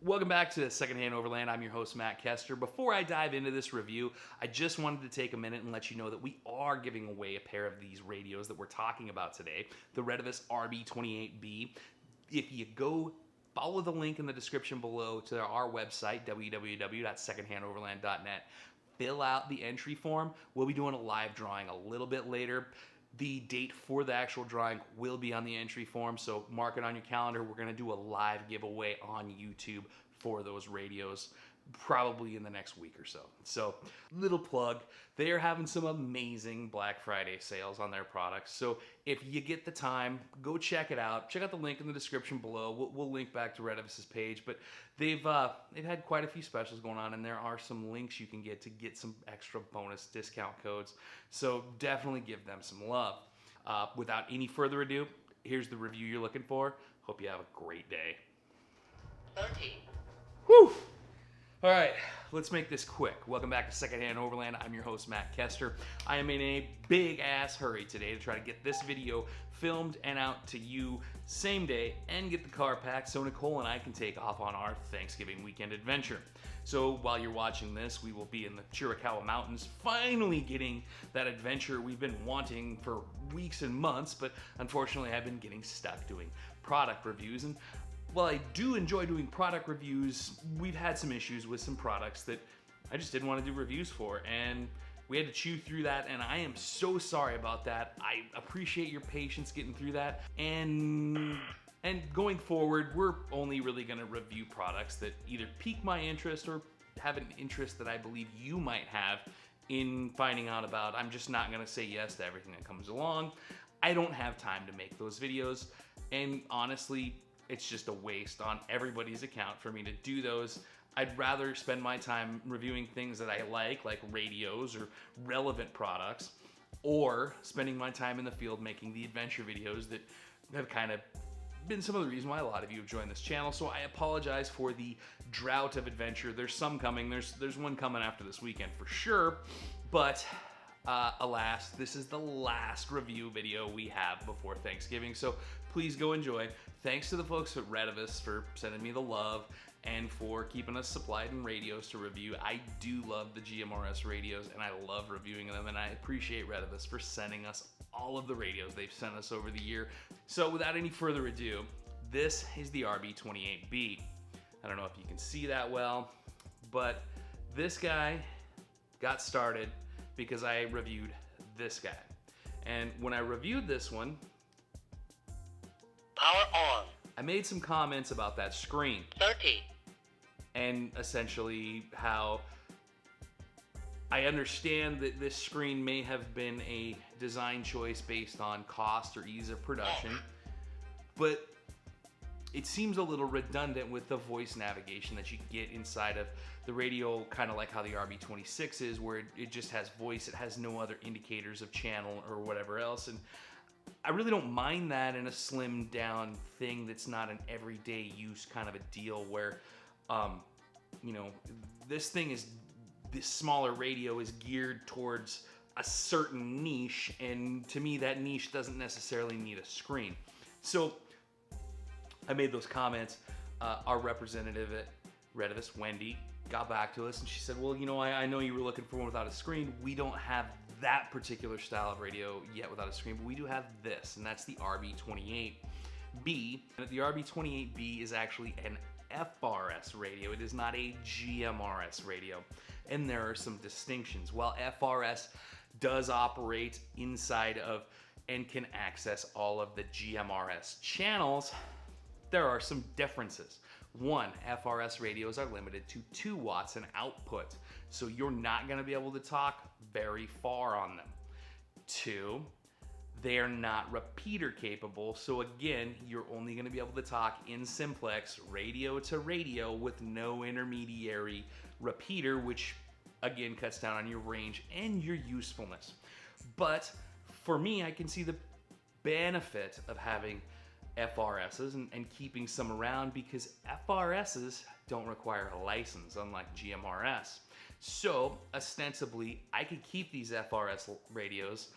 Welcome back to Secondhand Overland. I'm your host, Matt Kester. Before I dive into this review, I just wanted to take a minute and let you know that we are giving away a pair of these radios that we're talking about today, the Retevis RB28B. If you go follow the link in the description below to our website, www.secondhandoverland.net, fill out the entry form. We'll be doing a live drawing a little bit later. The date for the actual drawing will be on the entry form, so mark it on your calendar. We're going to do a live giveaway on YouTube for those radios, probably in the next week or so. So, little plug, they are having some amazing Black Friday sales on their products. So, if you get the time, go check it out. Check out the link in the description below. We'll link back to Retevis's page, but they've had quite a few specials going on, and there are some links you can get some extra bonus discount codes. So, definitely give them some love. Without any further ado, here's the review you're looking for. Hope you have a great day. 13. Whew! All right, let's make this quick. Welcome back to Secondhand Overland. I'm your host, Matt Kester. I am in a big-ass hurry today to try to get this video filmed and out to you same day and get the car packed so Nicole and I can take off on our Thanksgiving weekend adventure. So while you're watching this, we will be in the Chiricahua Mountains, finally getting that adventure we've been wanting for weeks and months, but unfortunately I've been getting stuck doing product reviews. And while I do enjoy doing product reviews, we've had some issues with some products that I just didn't want to do reviews for, and we had to chew through that, and I am so sorry about that. I appreciate your patience getting through that, and going forward, we're only really going to review products that either pique my interest or have an interest that I believe you might have in finding out about. I'm just not going to say yes to everything that comes along. I don't have time to make those videos, and honestly, it's just a waste on everybody's account for me to do those. I'd rather spend my time reviewing things that I like radios or relevant products, or spending my time in the field making the adventure videos that have kind of been some of the reason why a lot of you have joined this channel. So I apologize for the drought of adventure. There's some coming. There's one coming after this weekend for sure, but alas, this is the last review video we have before Thanksgiving, so please go enjoy. Thanks to the folks at Retevis for sending me the love and for keeping us supplied in radios to review. I do love the GMRS radios, and I love reviewing them, and I appreciate Retevis for sending us all of the radios they've sent us over the year. So without any further ado, this is the RB28B. I don't know if you can see that well, but this guy got started because I reviewed this guy. And when I reviewed this one, Power on. I made some comments about that screen. 30. And essentially how I understand that this screen may have been a design choice based on cost or ease of production, but it seems a little redundant with the voice navigation that you get inside of the radio, kind of like how the RB26 is, where it just has voice. It has no other indicators of channel or whatever else. And I really don't mind that in a slimmed down thing that's not an everyday use kind of a deal where, this smaller radio is geared towards a certain niche, and to me that niche doesn't necessarily need a screen. So I made those comments. Our representative at Retevis, Wendy, got back to us and she said, well, I know you were looking for one without a screen. We don't have that particular style of radio yet without a screen, but we do have this, and that's the RB28B. And the RB28B is actually an FRS radio. It is not a GMRS radio. And there are some distinctions. While FRS does operate inside of and can access all of the GMRS channels, there are some differences. One, FRS radios are limited to 2 watts in output, so you're not going to be able to talk very far on them. 2, they are not repeater capable, so again, you're only going to be able to talk in simplex, radio to radio, with no intermediary repeater, which again cuts down on your range and your usefulness. But for me, I can see the benefit of having FRSs and keeping some around, because FRSs don't require a license, unlike GMRS. So ostensibly, I could keep these FRS radios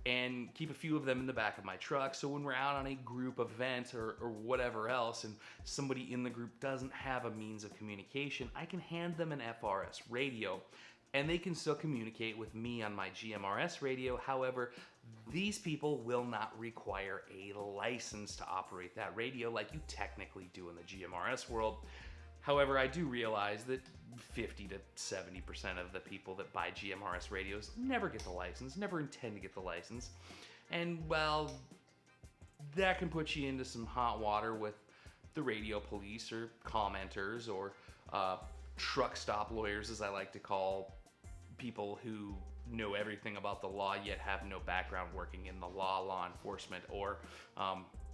and keep a few of them in the back of my truck. So when we're out on a group event or whatever else, and somebody in the group doesn't have a means of communication, I can hand them an FRS radio, and they can still communicate with me on my GMRS radio. However, these people will not require a license to operate that radio like you technically do in the GMRS world. However, I do realize that 50 to 70% of the people that buy GMRS radios never get the license, never intend to get the license. And well, that can put you into some hot water with the radio police or commenters or truck stop lawyers, as I like to call people who know everything about the law yet have no background working in the law enforcement, or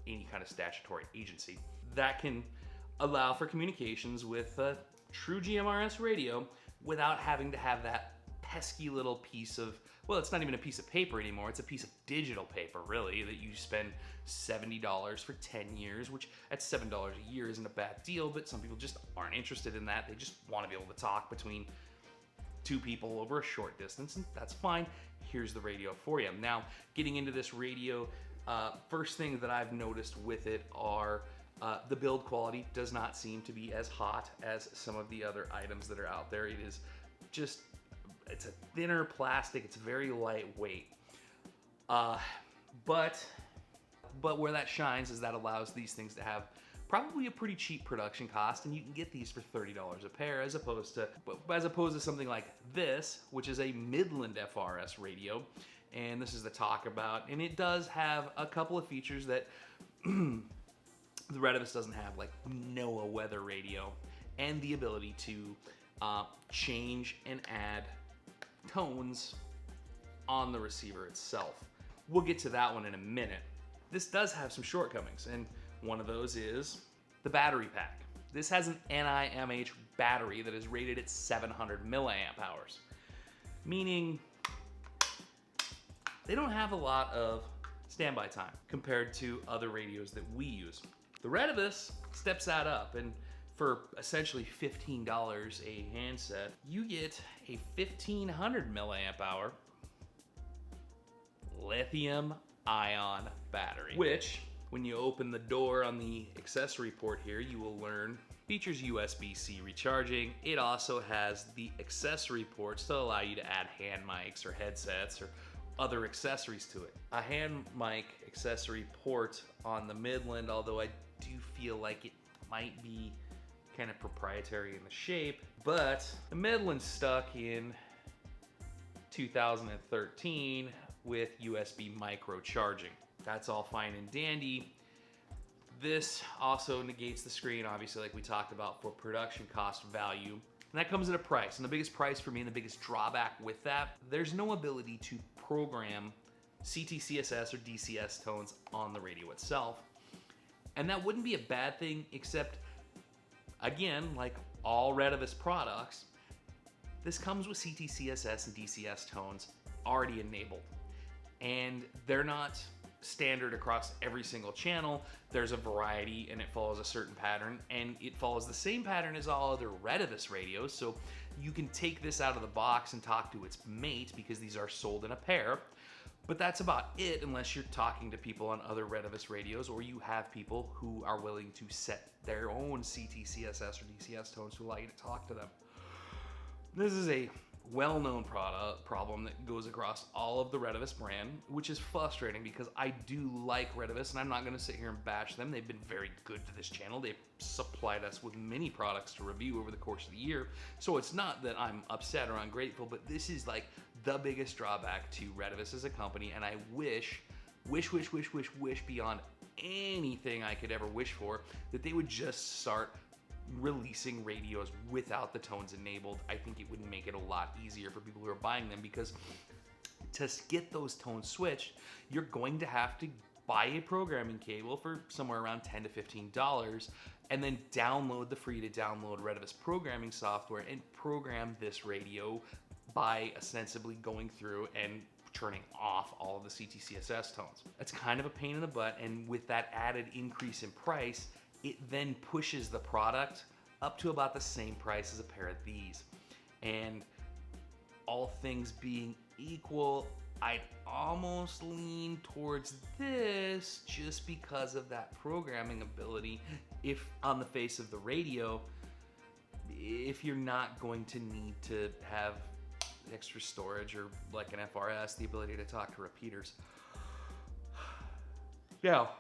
any kind of statutory agency. That can allow for communications with a true GMRS radio without having to have that pesky little piece of, well, it's not even a piece of paper anymore, it's a piece of digital paper, really, that you spend $70 for 10 years, which at $7 a year isn't a bad deal, but some people just aren't interested in that. They just want to be able to talk between two people over a short distance, and that's fine. Here's the radio for you. Now, getting into this radio, first thing that I've noticed with it are the build quality does not seem to be as hot as some of the other items that are out there. It is just, it's a thinner plastic, it's very lightweight. But where that shines is that allows these things to have probably a pretty cheap production cost, and you can get these for $30 a pair, as opposed to something like this, which is a Midland FRS radio. And this is the talk about, and it does have a couple of features that the Retevis doesn't have, like NOAA weather radio, and the ability to change and add tones on the receiver itself. We'll get to that one in a minute. This does have some shortcomings, and one of those is the battery pack. This has an NIMH battery that is rated at 700 milliamp hours, meaning they don't have a lot of standby time compared to other radios that we use. The Retevis steps that up, and for essentially $15 a handset, you get a 1500 milliamp hour lithium ion battery, which, when you open the door on the accessory port here, you will learn features USB-C recharging. It also has the accessory ports to allow you to add hand mics or headsets or other accessories to it. A hand mic accessory port on the Midland, although I do feel like it might be kind of proprietary in the shape, but the Midland stuck in 2013 with USB micro charging. That's all fine and dandy. This also negates the screen, obviously, like we talked about, for production cost value. And that comes at a price. And the biggest price for me, and the biggest drawback with that, there's no ability to program CTCSS or DCS tones on the radio itself. And that wouldn't be a bad thing, except, again, like all Retevis products, this comes with CTCSS and DCS tones already enabled. And they're not standard across every single channel. There's a variety, and it follows a certain pattern, and it follows the same pattern as all other Retevis radios. So you can take this out of the box and talk to its mate, because these are sold in a pair. But that's about it, unless you're talking to people on other Retevis radios, or you have people who are willing to set their own CTCSS or DCS tones to allow you to talk to them. This is a well-known problem that goes across all of the Retevis brand, which is frustrating because I do like Retevis, and I'm not going to sit here and bash them. They've been very good to this channel. They've supplied us with many products to review over the course of the year, so it's not that I'm upset or ungrateful, but this is like the biggest drawback to Retevis as a company, and I wish beyond anything I could ever wish for that they would just start releasing radios without the tones enabled. I think it would make it a lot easier for people who are buying them, because to get those tones switched, you're going to have to buy a programming cable for somewhere around $10 to $15, and then download the free to download Retevis programming software and program this radio by ostensibly going through and turning off all of the CTCSS tones. That's kind of a pain in the butt, and with that added increase in price, it then pushes the product up to about the same price as a pair of these. And all things being equal, I'd almost lean towards this just because of that programming ability. If on the face of the radio, if you're not going to need to have extra storage or like an FRS, the ability to talk to repeaters. Now,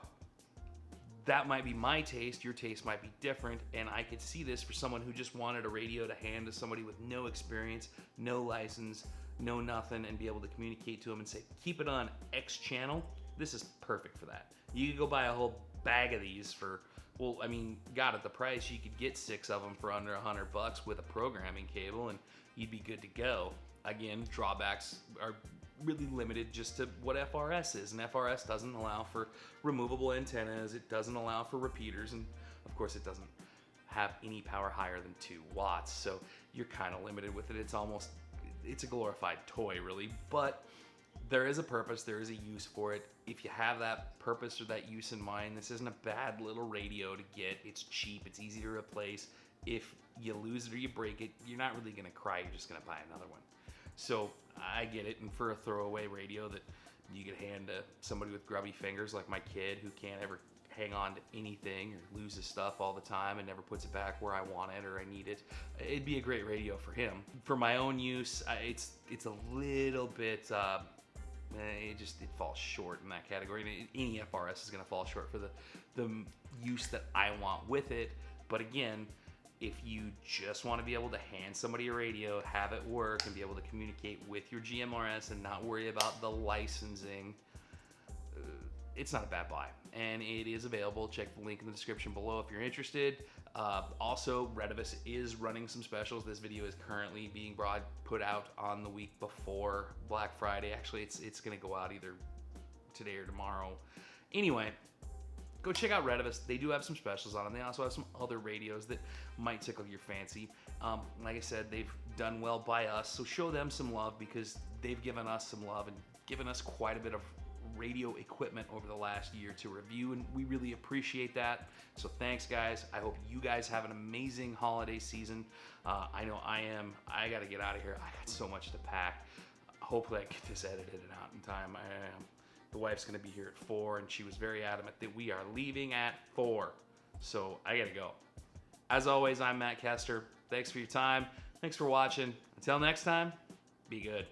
that might be my taste, your taste might be different, and I could see this for someone who just wanted a radio to hand to somebody with no experience, no license, no nothing, and be able to communicate to them and say, keep it on X channel. This is perfect for that. You could go buy a whole bag of these for, well, I mean, God, at the price, you could get 6 of them for under $100 with a programming cable, and you'd be good to go. Again, drawbacks are really limited just to what FRS is, and FRS doesn't allow for removable antennas, it doesn't allow for repeaters, and of course it doesn't have any power higher than 2 watts, so you're kind of limited with it. It's a glorified toy, really, but there is a purpose, there is a use for it. If you have that purpose or that use in mind, this isn't a bad little radio to get. It's cheap, it's easy to replace. If you lose it or you break it, you're not really gonna cry, you're just gonna buy another one. So I get it, and for a throwaway radio that you could hand to somebody with grubby fingers like my kid who can't ever hang on to anything or loses stuff all the time and never puts it back where I want it or I need it, it'd be a great radio for him. For my own use, it's a little bit, it falls short in that category. Any FRS is gonna fall short for the use that I want with it. But again, if you just want to be able to hand somebody a radio, have it work, and be able to communicate with your GMRS and not worry about the licensing, it's not a bad buy. And it is available. Check the link in the description below if you're interested. Also, Retevis is running some specials. This video is currently being put out on the week before Black Friday. Actually, it's going to go out either today or tomorrow. Anyway, go check out Retevis. They do have some specials on them. They also have some other radios that might tickle your fancy. Like I said, they've done well by us, so show them some love because they've given us some love and given us quite a bit of radio equipment over the last year to review, and we really appreciate that. So thanks, guys. I hope you guys have an amazing holiday season. I know I am. I got to get out of here. I got so much to pack. Hopefully I get this edited and out in time. The wife's going to be here at 4, and she was very adamant that we are leaving at 4. So I got to go. As always, I'm Matt Kester. Thanks for your time. Thanks for watching. Until next time, be good.